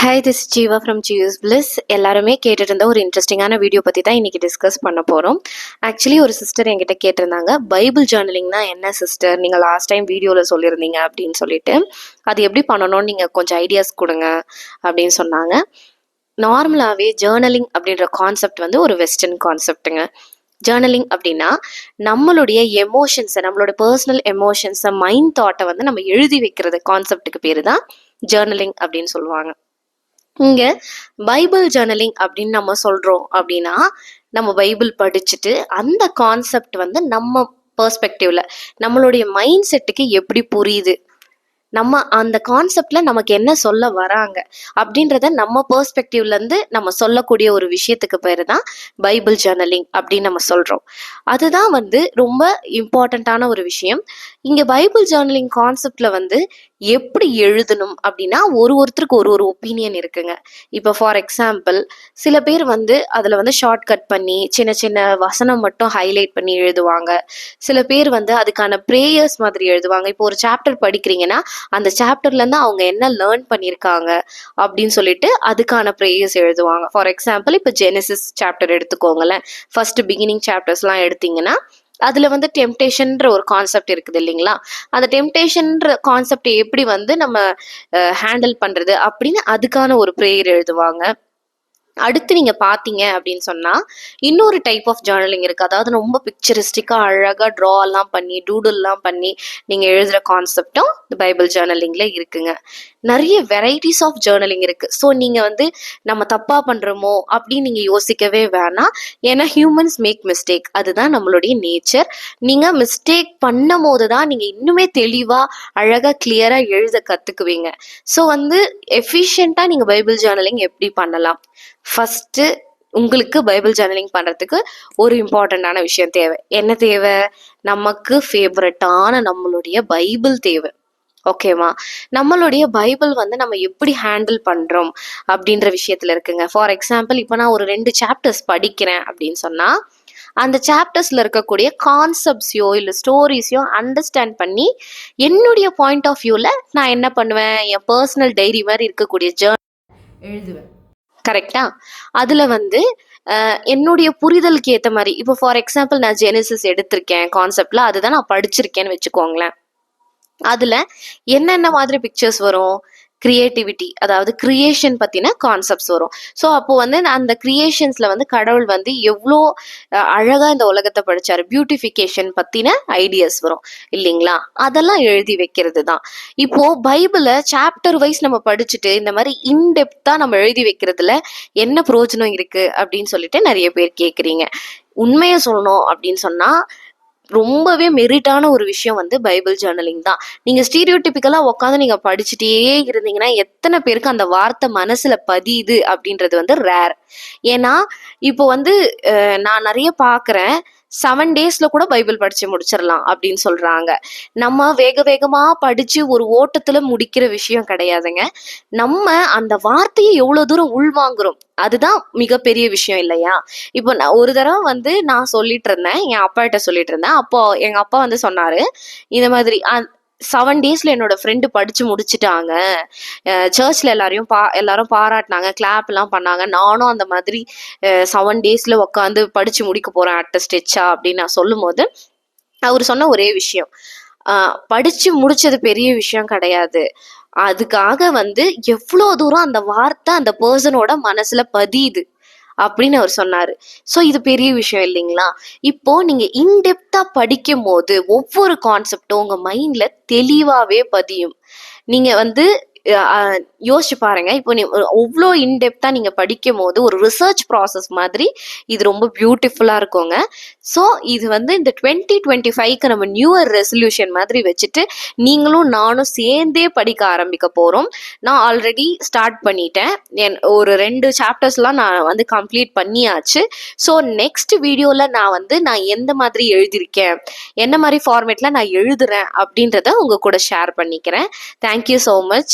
Hi this Jeeva from Zeus bliss. எல்லாருமே கேட்டுட்டு இருந்த ஒரு இன்ட்ரெஸ்டிங்கான வீடியோ பற்றி தான் இன்றைக்கி டிஸ்கஸ் பண்ண போகிறோம். ஆக்சுவலி ஒரு சிஸ்டர் என்கிட்ட கேட்டிருந்தாங்க, பைபிள் ஜேர்னலிங்னா என்ன சிஸ்டர், நீங்கள் லாஸ்ட் டைம் வீடியோவில் சொல்லியிருந்தீங்க அப்படின்னு சொல்லிட்டு, அது எப்படி பண்ணணும்னு நீங்கள் கொஞ்சம் ஐடியாஸ் கொடுங்க அப்படின்னு சொன்னாங்க. நார்மலாகவே ஜேர்னலிங் அப்படின்ற கான்செப்ட் வந்து ஒரு வெஸ்டர்ன் கான்செப்ட்டுங்க. ஜேர்னலிங் அப்படின்னா நம்மளுடைய எமோஷன்ஸை, நம்மளோட பர்சனல் எமோஷன்ஸை, மைண்ட் தாட்டை வந்து நம்ம எழுதி வைக்கிறது கான்செப்டுக்கு பேர் தான் ஜேர்னலிங் அப்படின்னு சொல்லுவாங்க. இங்க பைபிள் ஜேர்னலிங் அப்படின்னு நம்ம சொல்றோம் அப்படின்னா, நம்ம பைபிள் படிச்சுட்டு அந்த கான்செப்ட் வந்து நம்ம பெர்ஸ்பெக்டிவ்ல நம்மளுடைய மைண்ட் செட்டுக்கு எப்படி புரியுது, நம்ம அந்த கான்செப்ட்ல நமக்கு என்ன சொல்ல வராங்க அப்படின்றத நம்ம பெர்ஸ்பெக்டிவ்ல இருந்து நம்ம சொல்லக்கூடிய ஒரு விஷயத்துக்கு பேரு தான் பைபிள் ஜேர்னலிங் அப்படின்னு நம்ம சொல்றோம். அதுதான் வந்து ரொம்ப இம்பார்ட்டண்ட்டான ஒரு விஷயம். இங்க பைபிள் ஜேர்னலிங் கான்செப்ட்ல வந்து எப்படி எழுதணும் அப்படின்னா, ஒருத்தருக்கு ஒரு ஒப்பீனியன் இருக்குங்க. இப்போ ஃபார் எக்ஸாம்பிள், சில பேர் வந்து அதில் வந்து ஷார்ட் கட் பண்ணி சின்ன சின்ன வசனம் மட்டும் ஹைலைட் பண்ணி எழுதுவாங்க. சில பேர் வந்து அதுக்கான ப்ரேயர்ஸ் மாதிரி எழுதுவாங்க. இப்போ ஒரு சாப்டர் படிக்கிறீங்கன்னா அந்த சாப்டர்லேருந்து அவங்க என்ன லேர்ன் பண்ணியிருக்காங்க அப்படின்னு சொல்லிட்டு அதுக்கான ப்ரேயர்ஸ் எழுதுவாங்க. ஃபார் எக்ஸாம்பிள், இப்போ ஜெனசிஸ் சாப்டர் எடுத்துக்கோங்களேன். ஃபர்ஸ்ட் பிகினிங் சாப்டர்ஸ்லாம் எடுத்தீங்கன்னா அதுல வந்து டெம்டேஷன்ற ஒரு கான்செப்ட் இருக்குது இல்லைங்களா? அந்த டெம்டேஷன்ற கான்செப்ட் எப்படி வந்து நம்ம ஹேண்டில் பண்றது அப்படின்னு அதுக்கான ஒரு ப்ரேயர் எழுதுவாங்க. அடுத்து நீங்க பாத்தீங்க அப்படின்னு சொன்னா இன்னொரு டைப் ஆஃப் ஜேர்னலிங் இருக்கு. அதாவது ரொம்ப பிக்சரிஸ்டிக்கா அழகா ட்ரா எல்லாம் பண்ணி டூடுல்லாம் பண்ணி நீங்க எழுதுற கான்செப்டும் பைபிள் ஜேர்னலிங்ல இருக்குங்க. நிறைய வெரைட்டிஸ் ஆஃப் ஜேர்னலிங் இருக்கு. ஸோ நீங்க வந்து நம்ம தப்பா பண்றோமோ அப்படின்னு நீங்க யோசிக்கவே வேணாம். ஏன்னா ஹியூமன்ஸ் மேக் மிஸ்டேக், அதுதான் நம்மளுடைய நேச்சர். நீங்க மிஸ்டேக் பண்ணும் போது தான் நீங்க இன்னுமே தெளிவா அழகா கிளியரா எழுத கத்துக்குவீங்க. ஸோ வந்து எஃபிஷியண்டா நீங்க பைபிள் ஜேர்னலிங் எப்படி பண்ணலாம்? ஃபர்ஸ்ட் உங்களுக்கு பைபிள் ஜேர்னலிங் பண்றதுக்கு ஒரு இம்பார்ட்டண்டான விஷயம் தேவை. என்ன தேவை? நமக்கு ஃபேவரட்டான நம்மளுடைய பைபிள் தேவை. ஓகேவா? நம்மளுடைய பைபிள் வந்து நம்ம எப்படி ஹேண்டில் பண்றோம் அப்படின்ற விஷயத்துல இருக்குங்க. ஃபார் எக்ஸாம்பிள், இப்போ நான் ஒரு 2 சாப்டர்ஸ் படிக்கிறேன் அப்படின்னு சொன்னா அந்த சாப்டர்ஸ்ல இருக்கக்கூடிய கான்செப்ட்ஸையோ இல்லை ஸ்டோரிஸையோ அண்டர்ஸ்டாண்ட் பண்ணி என்னுடைய பாயிண்ட் ஆஃப் வியூல நான் என்ன பண்ணுவேன், என் பர்சனல் டைரி மாதிரி இருக்கக்கூடிய எழுதுவேன். கரெக்டா? அதுல வந்து என்னுடைய புரிதலுக்கு ஏற்ற மாதிரி, இப்போ ஃபார் எக்ஸாம்பிள் நான் ஜெனசிஸ் எடுத்திருக்கேன் கான்செப்ட்ல, அதுதான் நான் படிச்சிருக்கேன்னு வச்சுக்கோங்களேன். அதுல என்னென்ன மாதிரி பிக்சர்ஸ் வரும்? கிரியேட்டிவிட்டி, அதாவது கிரியேஷன் பத்தின கான்செப்ட்ஸ் வரும். ஸோ அப்போ வந்து அந்த கிரியேஷன்ஸ்ல வந்து கடவுள் வந்து எவ்வளோ அழகா இந்த உலகத்தை படிச்சாரு, பியூட்டிஃபிகேஷன் பத்தின ஐடியாஸ் வரும் இல்லைங்களா? அதெல்லாம் எழுதி வைக்கிறது தான். இப்போ பைபிளை சாப்டர் வைஸ் நம்ம படிச்சுட்டு இந்த மாதிரி இன்டெப்தா நம்ம எழுதி வைக்கிறதுல என்ன பிரயோஜனம் இருக்கு அப்படின்னு சொல்லிட்டு நிறைய பேர் கேட்குறீங்க. உண்மையை சொல்லணும் அப்படின்னு சொன்னா ரொம்பவே மெரிட்டான ஒரு விஷயம் வந்து பைபிள் ஜேர்னலிங் தான். நீங்க ஸ்டீரியோடிபிக்கலா உட்காந்து நீங்க படிச்சுட்டே இருந்தீங்கன்னா எத்தனை பேருக்கு அந்த வார்த்தை மனசுல பதியுது அப்படின்றது வந்து ரேர். ஏன்னா இப்போ வந்து நான் நிறைய பாக்குறேன், 7 daysல கூட பைபிள் படிச்சு முடிச்சிடலாம் அப்படின்னு சொல்றாங்க. நம்ம வேக வேகமா படிச்சு ஒரு ஓட்டத்துல முடிக்கிற விஷயம் கிடையாதுங்க. நம்ம அந்த வார்த்தையை எவ்வளவு தூரம் உள்வாங்குறோம் அதுதான் மிகப்பெரிய விஷயம் இல்லையா? இப்போ நான் ஒரு தடவை வந்து நான் சொல்லிட்டு இருந்தேன், என் அப்பாகிட்ட சொல்லிட்டு இருந்தேன். அப்போ எங்க அப்பா வந்து சொன்னாரு, இந்த மாதிரி 7 daysல என்னோட ஃப்ரெண்டு படிச்சு முடிச்சுட்டாங்க, சர்ச்ல எல்லாரும் பாராட்டினாங்க, கிளாப் எல்லாம் பண்ணாங்க, நானும் அந்த மாதிரி 7 daysல உட்காந்து படிச்சு முடிக்க போறேன் அட்ட ஸ்டெச்சா அப்படின்னு நான் சொல்லும் போது அவர் சொன்ன ஒரே விஷயம், படிச்சு முடிச்சது பெரிய விஷயம் கிடையாது, அதுக்காக வந்து எவ்வளோ தூரம் அந்த வார்த்தை அந்த பர்சனோட மனசுல பதியுது அப்படின்னு அவர் சொன்னாரு. ஸோ இது பெரிய விஷயம் இல்லைங்களா? இப்போ நீங்க இன்டெப்தா படிக்கும் போது ஒவ்வொரு கான்செப்டும் உங்க மைண்ட்ல தெளிவாவே பதியும். நீங்க வந்து யோசிச்சு பாருங்க. இப்போ நீ அவ்வளோ இன்டெப்தா நீங்க படிக்கும் போது ஒரு ரிசர்ச் ப்ராசஸ் மாதிரி இது ரொம்ப பியூட்டிஃபுல்லா இருக்குங்க. ஸோ இது வந்து இந்த 2025க்கு நம்ம நியூ இயர் ரெசல்யூஷன் மாதிரி வச்சுட்டு நீங்களும் நானும் சேர்ந்தே படிக்க ஆரம்பிக்க போறோம். நான் ஆல்ரெடி ஸ்டார்ட் பண்ணிட்டேன். ஒரு 2 சாப்டர்ஸ்லாம் நான் வந்து கம்ப்ளீட் பண்ணியாச்சு. ஸோ நெக்ஸ்ட் வீடியோல நான் எந்த மாதிரி எழுதியிருக்கேன், என்ன மாதிரி ஃபார்மேட்ல நான் எழுதுறேன் அப்படின்றத உங்க கூட ஷேர் பண்ணிக்கிறேன். Thank you so much.